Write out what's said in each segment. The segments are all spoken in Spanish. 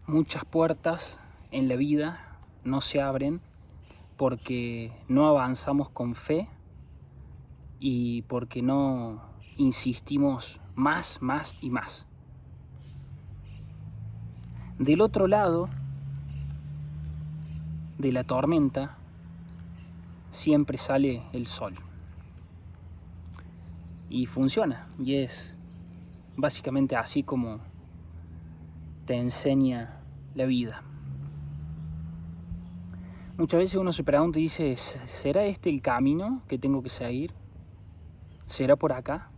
muchas puertas en la vida no se abren porque no avanzamos con fe y porque no insistimos más y más. Del otro lado de la tormenta siempre sale el sol. Y funciona, y es básicamente así como te enseña la vida. Muchas veces uno se pregunta y dice, ¿será este el camino que tengo que seguir? ¿Será por acá?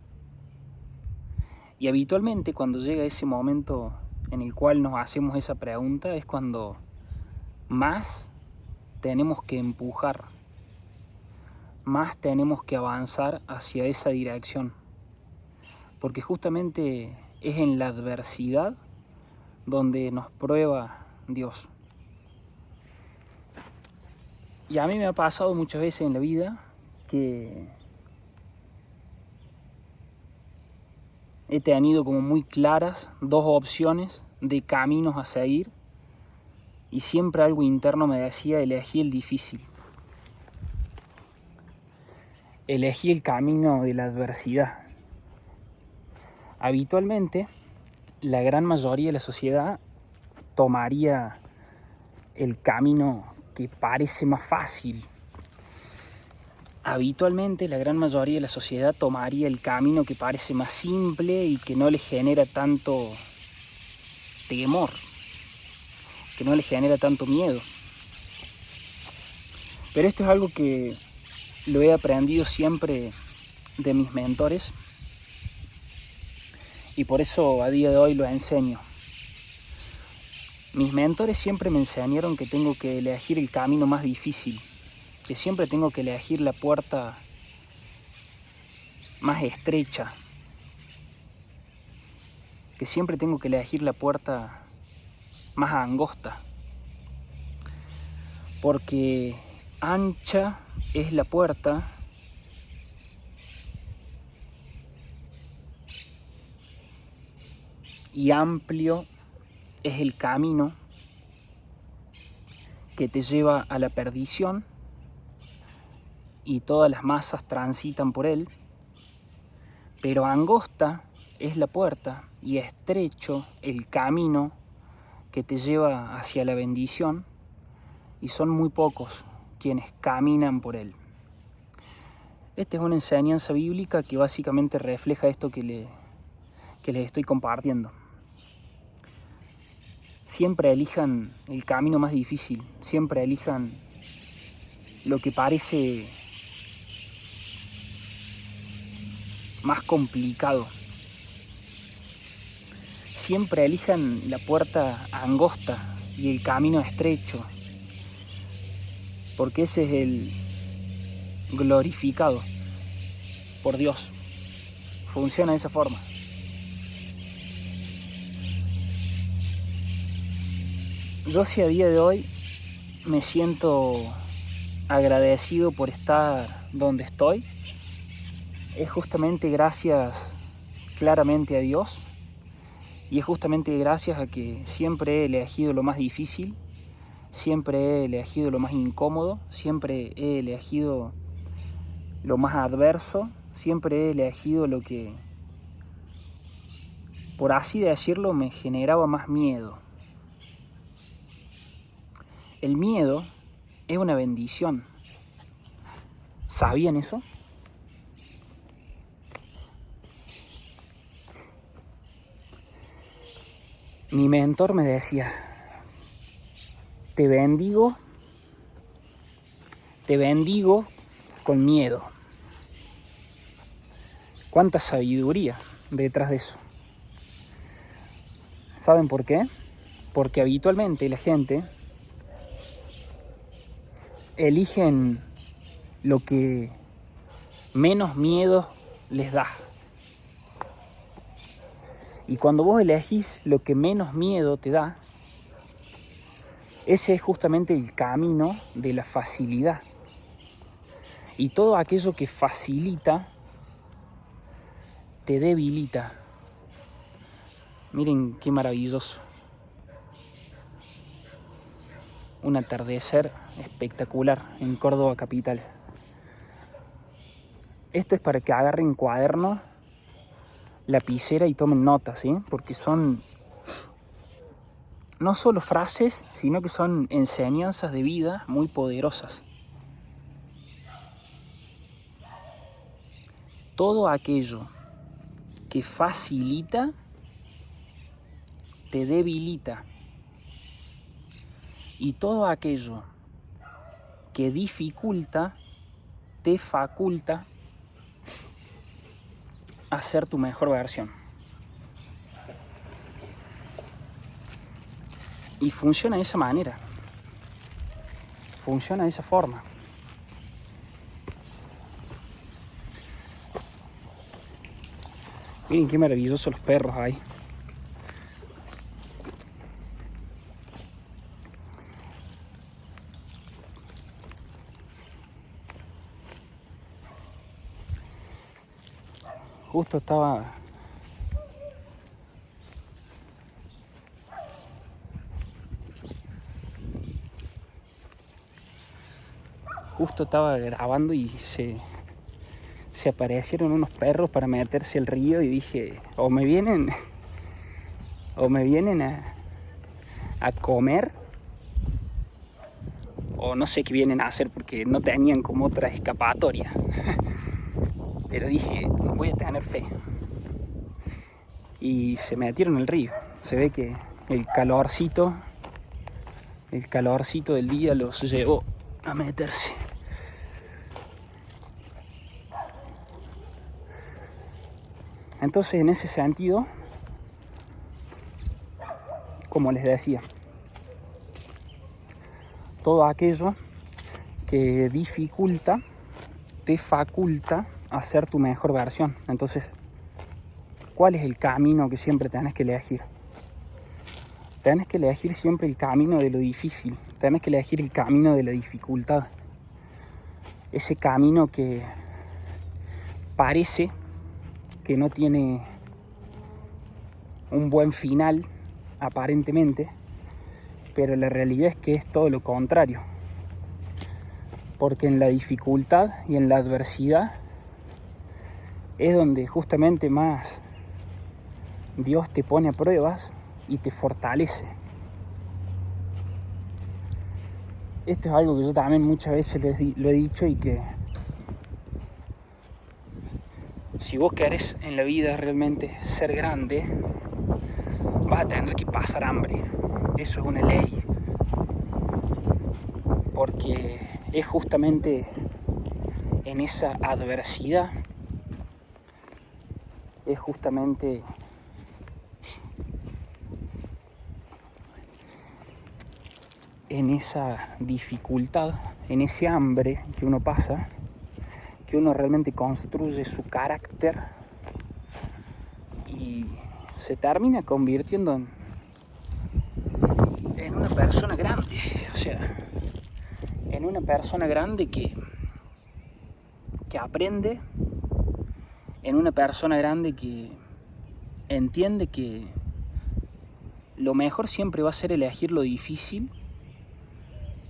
Y habitualmente cuando llega ese momento en el cual nos hacemos esa pregunta es cuando más tenemos que empujar, más tenemos que avanzar hacia esa dirección. Porque justamente es en la adversidad donde nos prueba Dios. Y a mí me ha pasado muchas veces en la vida que he tenido como muy claras dos opciones de caminos a seguir y siempre algo interno me decía, elegí el difícil. Elegí el camino de la adversidad. Habitualmente, la gran mayoría de la sociedad tomaría el camino que parece más fácil. Habitualmente, la gran mayoría de la sociedad tomaría el camino que parece más simple y que no le genera tanto temor, que no le genera tanto miedo. Pero esto es algo que lo he aprendido siempre de mis mentores y por eso a día de hoy lo enseño. Mis mentores siempre me enseñaron que tengo que elegir el camino más difícil, que siempre tengo que elegir la puerta más estrecha, que siempre tengo que elegir la puerta más angosta, porque ancha es la puerta y amplio es el camino que te lleva a la perdición y todas las masas transitan por él, pero angosta es la puerta y estrecho el camino que te lleva hacia la bendición y son muy pocos quienes caminan por él. Esta es una enseñanza bíblica que básicamente refleja esto que les estoy compartiendo. Siempre elijan el camino más difícil, siempre elijan lo que parece más complicado. Siempre elijan la puerta angosta y el camino estrecho, porque ese es el glorificado por Dios. Funciona de esa forma. Yo si a día de hoy me siento agradecido por estar donde estoy, es justamente gracias claramente a Dios y es justamente gracias a que siempre he elegido lo más difícil, siempre he elegido lo más incómodo, siempre he elegido lo más adverso, siempre he elegido lo que, por así decirlo, me generaba más miedo. El miedo es una bendición. ¿Sabían eso? Mi mentor me decía, te bendigo con miedo. ¿Cuánta sabiduría detrás de eso? ¿Saben por qué? Porque habitualmente la gente eligen lo que menos miedo les da. Y cuando vos elegís lo que menos miedo te da, ese es justamente el camino de la facilidad. Y todo aquello que facilita, te debilita. Miren qué maravilloso. un atardecer espectacular en Córdoba capital. Esto es para que agarren cuaderno, lapicera y tomen notas, ¿sí? Porque son no solo frases, sino que son enseñanzas de vida muy poderosas. Todo aquello que facilita te debilita, y todo aquello que dificulta te faculta a ser tu mejor versión. Y funciona de esa manera, funciona de esa forma. Miren qué maravillosos los perros hay. Justo estaba grabando y se aparecieron unos perros para meterse al río y dije, o me vienen a comer, o no sé qué vienen a hacer, porque no tenían como otra escapatoria. Pero dije, voy a tener fe. Y se metieron al río. Se ve que el calorcito del día los llevó a meterse. Entonces, en ese sentido, como les decía, todo aquello que dificulta te faculta a ser tu mejor versión. Entonces, ¿cuál es el camino que siempre tenés que elegir? Tenés que elegir siempre el camino de lo difícil. Tenés que elegir el camino de la dificultad. Ese camino que parece que no tiene un buen final, aparentemente, pero la realidad es que es todo lo contrario. Porque en la dificultad y en la adversidad es donde justamente más Dios te pone a pruebas y te fortalece. Esto es algo que yo también muchas veces lo he dicho, y que si vos querés en la vida realmente ser grande, vas a tener que pasar hambre. Eso es una ley. Porque es justamente en esa adversidad, es justamente en esa dificultad, en ese hambre que uno pasa, que uno realmente construye su carácter y se termina convirtiendo en una persona grande. O sea, en una persona grande que aprende, en una persona grande que entiende que lo mejor siempre va a ser elegir lo difícil,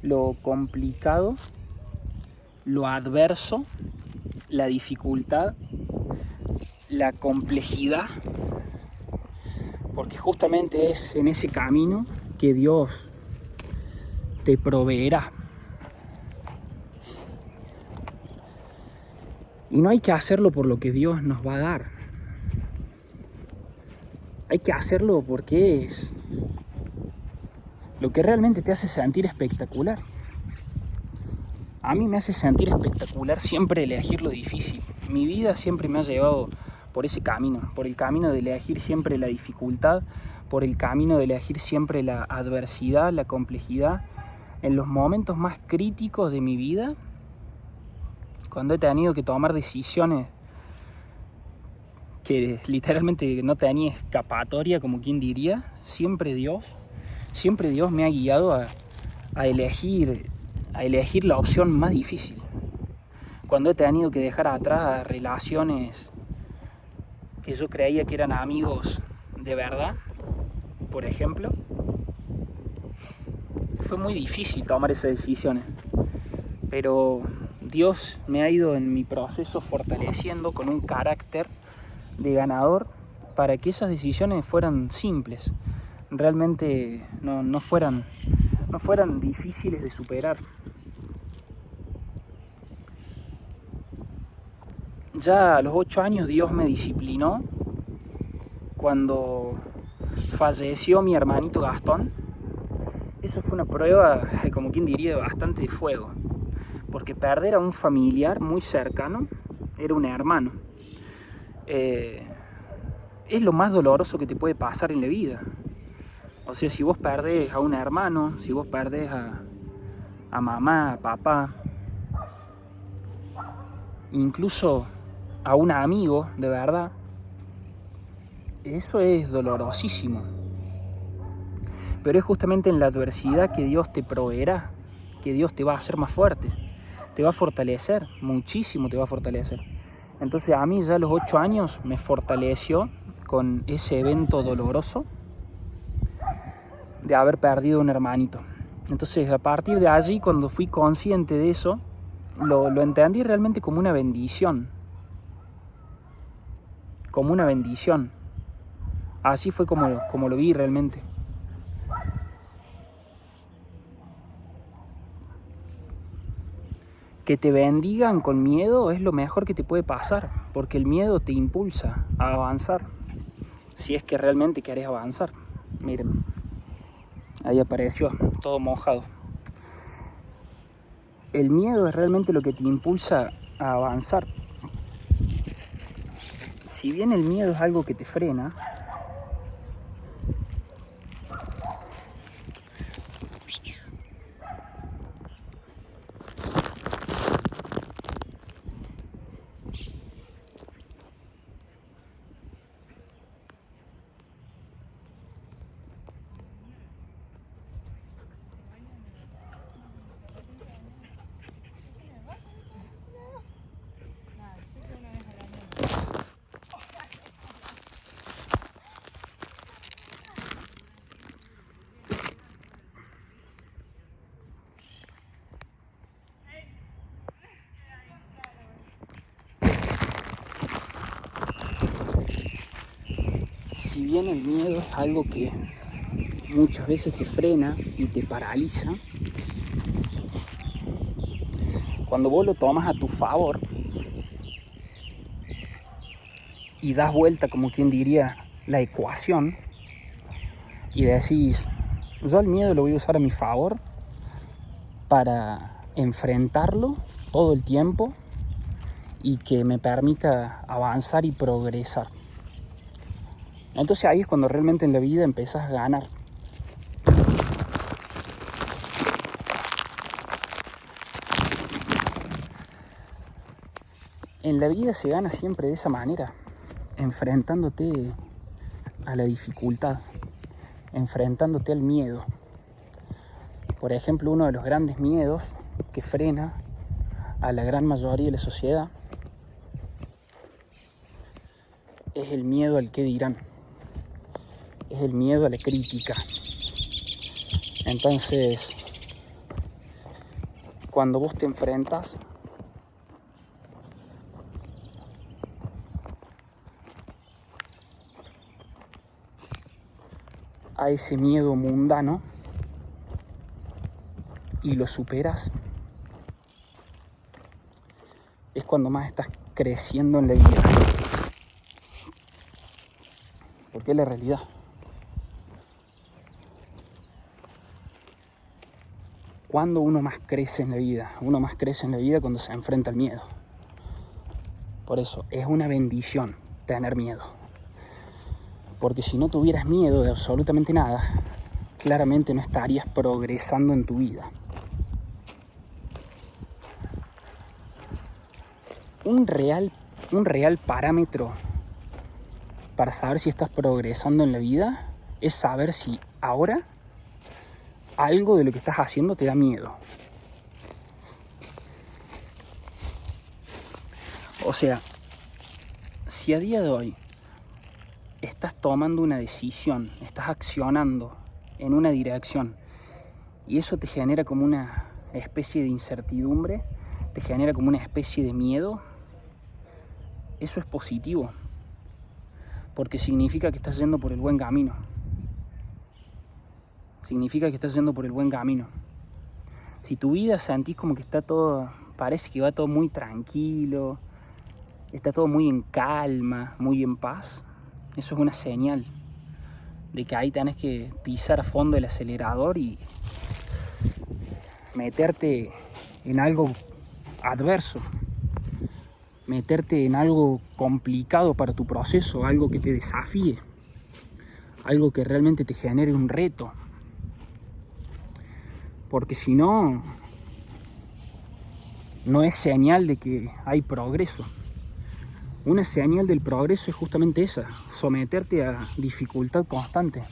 lo complicado, lo adverso, la dificultad, la complejidad, porque justamente es en ese camino que Dios te proveerá. Y no hay que hacerlo por lo que Dios nos va a dar. Hay que hacerlo porque es lo que realmente te hace sentir espectacular. A mí me hace sentir espectacular siempre elegir lo difícil. Mi vida siempre me ha llevado por ese camino, por el camino de elegir siempre la dificultad, por el camino de elegir siempre la adversidad, la complejidad. En los momentos más críticos de mi vida, cuando he tenido que tomar decisiones que literalmente no tenía escapatoria, como quien diría, siempre Dios me ha guiado a elegir la opción más difícil. Cuando he tenido que dejar atrás relaciones que yo creía que eran amigos de verdad, por ejemplo, fue muy difícil tomar esas decisiones. Pero Dios me ha ido en mi proceso fortaleciendo con un carácter de ganador para que esas decisiones fueran simples, realmente no fueran difíciles de superar. Ya a los 8 años Dios me disciplinó cuando falleció mi hermanito Gastón. Eso fue una prueba, como quien diría, bastante de fuego, porque perder a un familiar muy cercano, era un hermano, es lo más doloroso que te puede pasar en la vida. O sea, si vos perdés a un hermano, si vos perdés a mamá, a papá, incluso a un amigo de verdad, eso es dolorosísimo. Pero es justamente en la adversidad que Dios te proveerá, que Dios te va a hacer más fuerte, te va a fortalecer, muchísimo te va a fortalecer. Entonces a mí ya a los 8 años me fortaleció con ese evento doloroso de haber perdido un hermanito. Entonces a partir de allí, cuando fui consciente de eso, lo entendí realmente como una bendición. Como una bendición. Así fue como lo vi realmente. Que te bendigan con miedo es lo mejor que te puede pasar, porque el miedo te impulsa a avanzar, si es que realmente querés avanzar. Miren, ahí apareció, todo mojado. El miedo es realmente lo que te impulsa a avanzar. Si bien el miedo es algo que te frena, si bien el miedo es algo que muchas veces te frena y te paraliza, cuando vos lo tomas a tu favor y das vuelta, como quien diría, la ecuación, y decís, yo el miedo lo voy a usar a mi favor para enfrentarlo todo el tiempo y que me permita avanzar y progresar. Entonces ahí es cuando realmente en la vida empiezas a ganar. En la vida se gana siempre de esa manera, enfrentándote a la dificultad, enfrentándote al miedo. Por ejemplo, uno de los grandes miedos que frena a la gran mayoría de la sociedad es el miedo al qué dirán, es el miedo a la crítica. Entonces, cuando vos te enfrentas a ese miedo mundano y lo superas, es cuando más estás creciendo en la vida. Porque es la realidad. Cuando uno más crece en la vida, uno más crece en la vida cuando se enfrenta al miedo. Por eso es una bendición tener miedo. Porque si no tuvieras miedo de absolutamente nada, claramente no estarías progresando en tu vida. Un real parámetro para saber si estás progresando en la vida es saber si ahora algo de lo que estás haciendo te da miedo. O sea, si a día de hoy estás tomando una decisión, estás accionando en una dirección y eso te genera como una especie de incertidumbre, te genera como una especie de miedo, eso es positivo, porque significa que estás yendo por el buen camino. Significa que estás yendo por el buen camino. Si tu vida sentís como que está todo, parece que va todo muy tranquilo, está todo muy en calma, muy en paz, eso es una señal de que ahí tenés que pisar a fondo el acelerador y meterte en algo adverso, meterte en algo complicado para tu proceso, algo que te desafíe, algo que realmente te genere un reto. Porque si no, no es señal de que hay progreso. Una señal del progreso es justamente esa, someterte a dificultad constante.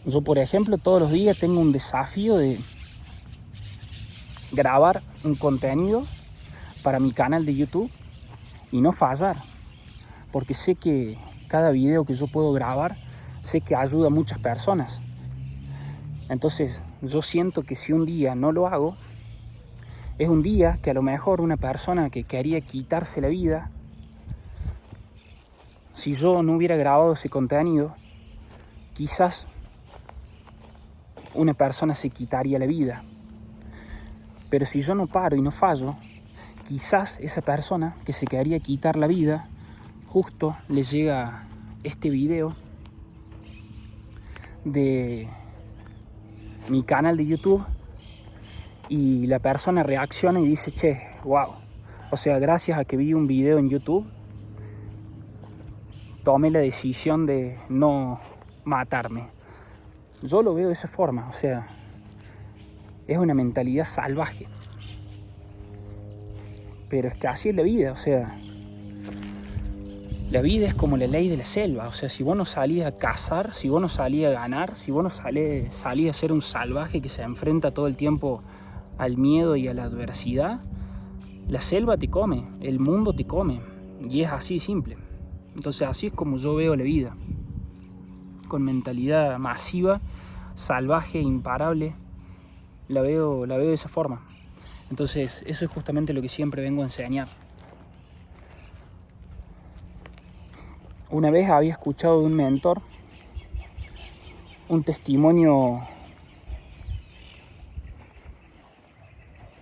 Yo, por ejemplo, todos los días tengo un desafío de grabar un contenido para mi canal de YouTube y no fallar, porque sé que cada video que yo puedo grabar, sé que ayuda a muchas personas. Entonces yo siento que si un día no lo hago, es un día que a lo mejor una persona que quería quitarse la vida, si yo no hubiera grabado ese contenido, quizás una persona se quitaría la vida. Pero si yo no paro y no fallo, quizás esa persona que se quería quitar la vida, justo le llega este video de mi canal de YouTube y la persona reacciona y dice, che, wow, o sea, gracias a que vi un video en YouTube, tomé la decisión de no matarme. Yo lo veo de esa forma, o sea, es una mentalidad salvaje. Pero es que así es la vida, o sea, la vida es como la ley de la selva, o sea, si vos no salís a cazar, si vos no salís a ganar, si vos no salís a ser un salvaje que se enfrenta todo el tiempo al miedo y a la adversidad, la selva te come, el mundo te come, y es así simple. Entonces así es como yo veo la vida, con mentalidad masiva, salvaje, imparable, la veo de esa forma. Entonces eso es justamente lo que siempre vengo a enseñar. Una vez había escuchado de un mentor un testimonio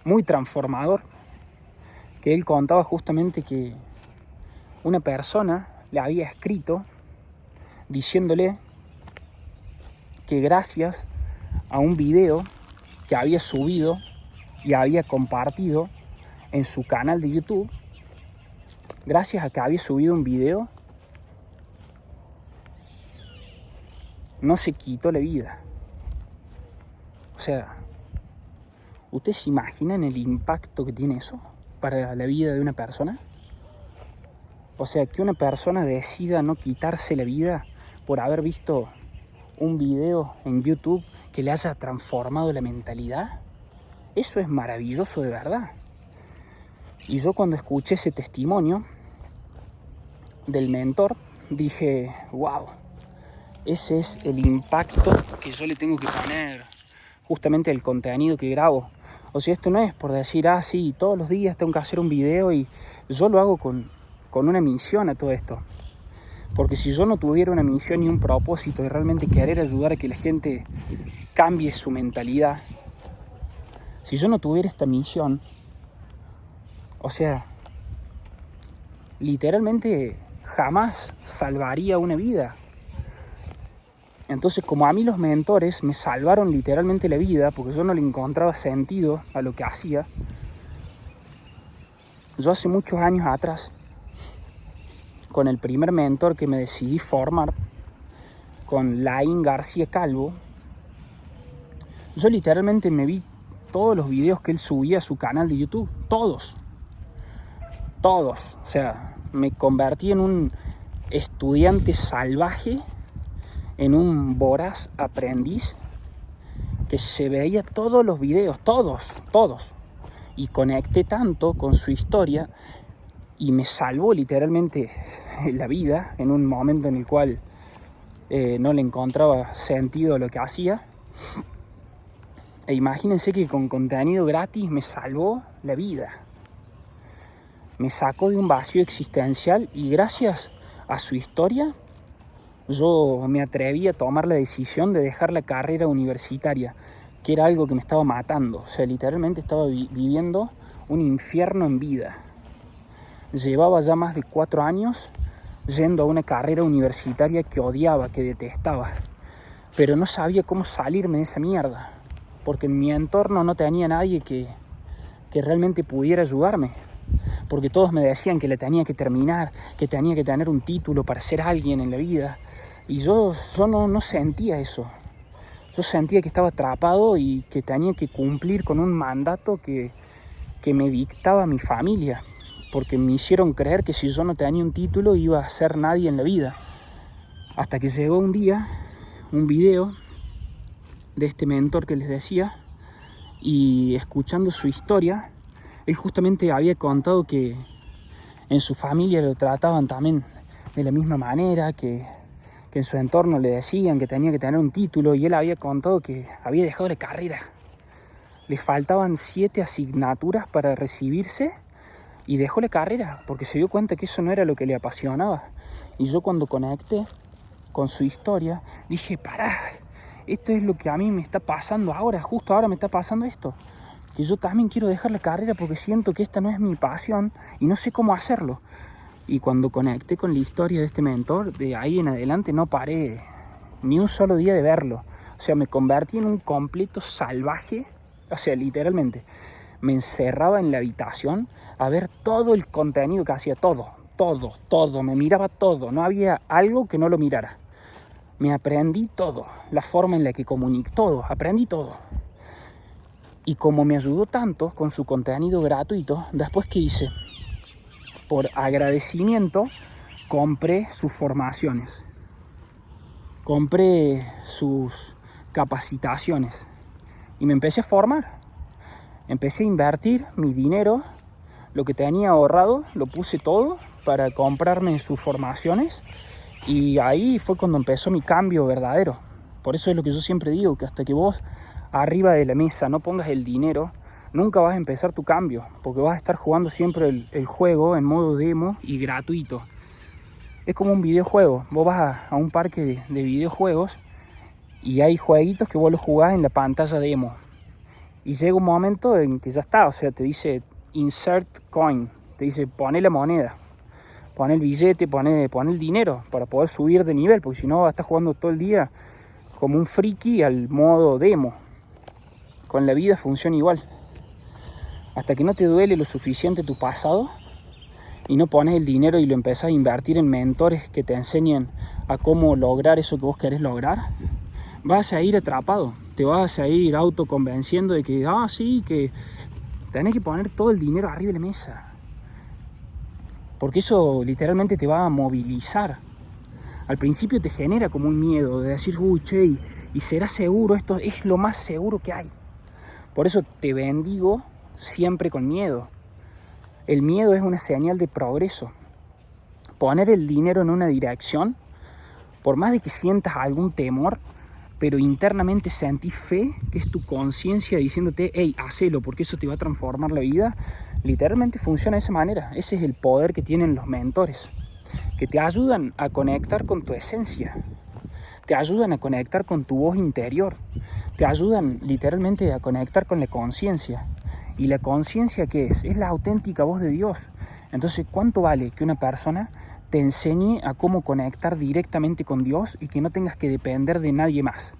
muy transformador, que él contaba justamente que una persona le había escrito diciéndole que gracias a un video que había subido y había compartido en su canal de YouTube, gracias a que había subido un video, no se quitó la vida. O sea, ¿ustedes se imaginan el impacto que tiene eso para la vida de una persona? O sea, que una persona decida no quitarse la vida por haber visto un video en YouTube que le haya transformado la mentalidad. Eso es maravilloso de verdad. Y yo cuando escuché ese testimonio del mentor, dije, wow, ese es el impacto que yo le tengo que poner justamente al contenido que grabo. O sea, esto no es por decir, sí, todos los días tengo que hacer un video, y yo lo hago con una misión a todo esto. Porque si yo no tuviera una misión y un propósito de realmente querer ayudar a que la gente cambie su mentalidad, si yo no tuviera esta misión, o sea, literalmente jamás salvaría una vida. Entonces, como a mí los mentores me salvaron literalmente la vida, porque yo no le encontraba sentido a lo que hacía, yo hace muchos años atrás, con el primer mentor que me decidí formar, con Laín García Calvo, yo literalmente me vi todos los videos que él subía a su canal de YouTube, todos, o sea, me convertí en un estudiante salvaje, en un voraz aprendiz que se veía todos los videos, todos, y conecté tanto con su historia y me salvó literalmente la vida en un momento en el cual no le encontraba sentido a lo que hacía. E imagínense que con contenido gratis me salvó la vida. Me sacó de un vacío existencial y gracias a su historia yo me atreví a tomar la decisión de dejar la carrera universitaria, que era algo que me estaba matando. O sea, literalmente estaba viviendo un infierno en vida. Llevaba ya más de 4 años yendo a una carrera universitaria que odiaba, que detestaba. Pero no sabía cómo salirme de esa mierda, porque en mi entorno no tenía nadie que realmente pudiera ayudarme. Porque todos me decían que la tenía que terminar, que tenía que tener un título para ser alguien en la vida. Y yo no sentía eso. Yo sentía que estaba atrapado y que tenía que cumplir con un mandato que me dictaba mi familia. Porque me hicieron creer que si yo no tenía un título iba a ser nadie en la vida. Hasta que llegó un día, un video de este mentor que les decía, y escuchando su historia, él justamente había contado que en su familia lo trataban también de la misma manera, que en su entorno le decían que tenía que tener un título, y él había contado que había dejado la carrera. Le faltaban 7 asignaturas para recibirse y dejó la carrera porque se dio cuenta que eso no era lo que le apasionaba. Y yo cuando conecté con su historia dije, pará, esto es lo que a mí me está pasando ahora, justo ahora me está pasando esto. Que yo también quiero dejar la carrera porque siento que esta no es mi pasión y no sé cómo hacerlo. Y cuando conecté con la historia de este mentor, de ahí en adelante no paré ni un solo día de verlo. O sea, me convertí en un completo salvaje. O sea, literalmente, me encerraba en la habitación a ver todo el contenido que hacía, todo. Me miraba todo, no había algo que no lo mirara. Me aprendí todo, la forma en la que comunico, todo, aprendí todo. Y como me ayudó tanto con su contenido gratuito, después ¿qué hice? Por agradecimiento, compré sus formaciones. Compré sus capacitaciones. Y me empecé a formar. Empecé a invertir mi dinero, lo que tenía ahorrado, lo puse todo para comprarme sus formaciones. Y ahí fue cuando empezó mi cambio verdadero. Por eso es lo que yo siempre digo, que hasta que vos arriba de la mesa no pongas el dinero, nunca vas a empezar tu cambio, porque vas a estar jugando siempre el juego en modo demo y gratuito. Es como un videojuego. Vos vas a un parque de videojuegos y hay jueguitos que vos los jugás en la pantalla demo. Y llega un momento en que ya está, o sea, te dice insert coin, te dice poné la moneda, poné el billete, poné el dinero para poder subir de nivel, porque si no vas a estar jugando todo el día como un friki al modo demo. Con la vida funciona igual. Hasta que no te duele lo suficiente tu pasado y no pones el dinero y lo empezás a invertir en mentores que te enseñen a cómo lograr eso que vos querés lograr, vas a ir atrapado. Te vas a ir autoconvenciendo de que, sí, que tenés que poner todo el dinero arriba de la mesa. Porque eso literalmente te va a movilizar. Al principio te genera como un miedo de decir, che, ¿y será seguro? Esto es lo más seguro que hay. Por eso te bendigo siempre con miedo. El miedo es una señal de progreso. Poner el dinero en una dirección, por más de que sientas algún temor, pero internamente sentís fe, que es tu conciencia diciéndote, hey, hacelo, porque eso te va a transformar la vida. Literalmente funciona de esa manera. Ese es el poder que tienen los mentores, que te ayudan a conectar con tu esencia, te ayudan a conectar con tu voz interior, te ayudan literalmente a conectar con la conciencia. ¿Y la conciencia qué es? Es la auténtica voz de Dios. Entonces, ¿cuánto vale que una persona te enseñe a cómo conectar directamente con Dios y que no tengas que depender de nadie más?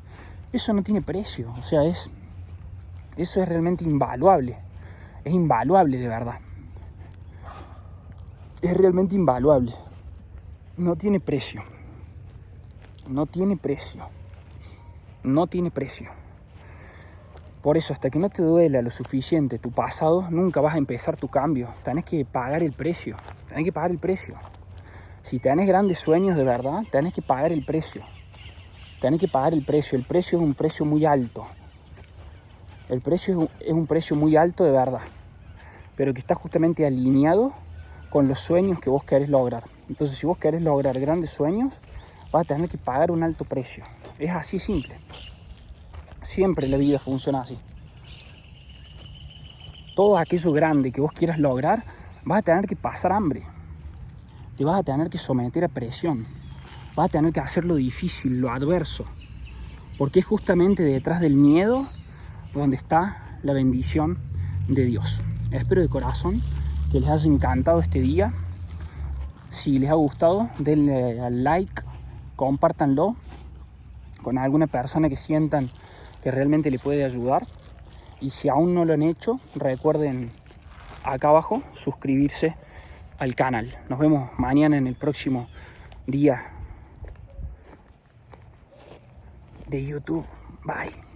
Eso no tiene precio, o sea, eso es realmente invaluable. Es invaluable de verdad. Es realmente invaluable. No tiene precio. No tiene precio. No tiene precio. Por eso, hasta que no te duela lo suficiente tu pasado, nunca vas a empezar tu cambio. Tenés que pagar el precio. Tenés que pagar el precio. Si tenés grandes sueños de verdad, tenés que pagar el precio. Tenés que pagar el precio. El precio es un precio muy alto. El precio es un precio muy alto de verdad. Pero que está justamente alineado con los sueños que vos querés lograr. Entonces, si vos querés lograr grandes sueños, vas a tener que pagar un alto precio. Es así simple. Siempre la vida funciona así. todo aquello grande que vos quieras lograr, vas a tener que pasar hambre. Te vas a tener que someter a presión. Vas a tener que hacer lo difícil, lo adverso. Porque es justamente detrás del miedo donde está la bendición de Dios. Espero de corazón que les haya encantado este día. Si les ha gustado, denle al like, compártanlo con alguna persona que sientan que realmente le puede ayudar. Y si aún no lo han hecho, recuerden acá abajo suscribirse al canal. Nos vemos mañana en el próximo día de YouTube. Bye.